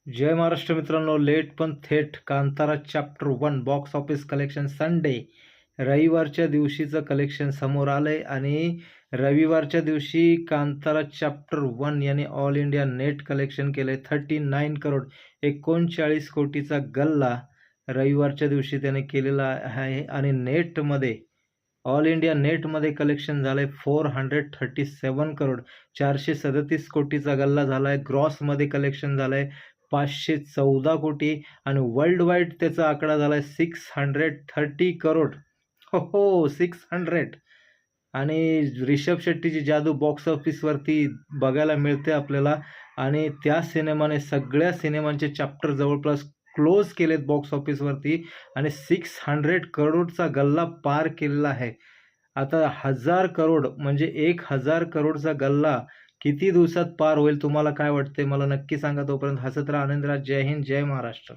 जय महाराष्ट्र मित्रांनो, लेट पण थेट Kantara chapter 1 box office collection Sunday रविवारच्या दिवशीचं कलेक्शन समोर आलंय आणि रविवारच्या दिवशी कांतारा चॅप्टर 1 याने ऑल इंडिया नेट कलेक्शन केलंय 39 करोड 39 कोटीचा गल्ला रविवारच्या दिवशी त्याने केलेला आहे आणि नेटमध्ये ऑल इंडिया नेटमध्ये कलेक्शन झालंय 437 करोड 437 कोटीचा गल्ला झालाय. ग्रॉसमध्ये कलेक्शन झालंय 514 कोटी आणि वर्ल्ड वाईड त्याचा आकडा झालाय 630 करोड. हो, 600. आणि रिषभ शेट्टीची जादू बॉक्स ऑफिसवरती बघायला मिळते आपल्याला आणि त्या सिनेमाने सगळ्या सिनेमांचे चॅप्टर जवळपास क्लोज केलेत बॉक्स ऑफिसवरती आणि 600 करोडचा गल्ला पार केलेला आहे. आता 1000 करोड म्हणजे 1000 करोडचा गल्ला किती दिवसात पार होईल तुम्हाला काय वाटते मला नक्की सांगा. तोपर्यंत हसत राहा, आनंद राहा. जय हिंद, जय महाराष्ट्र.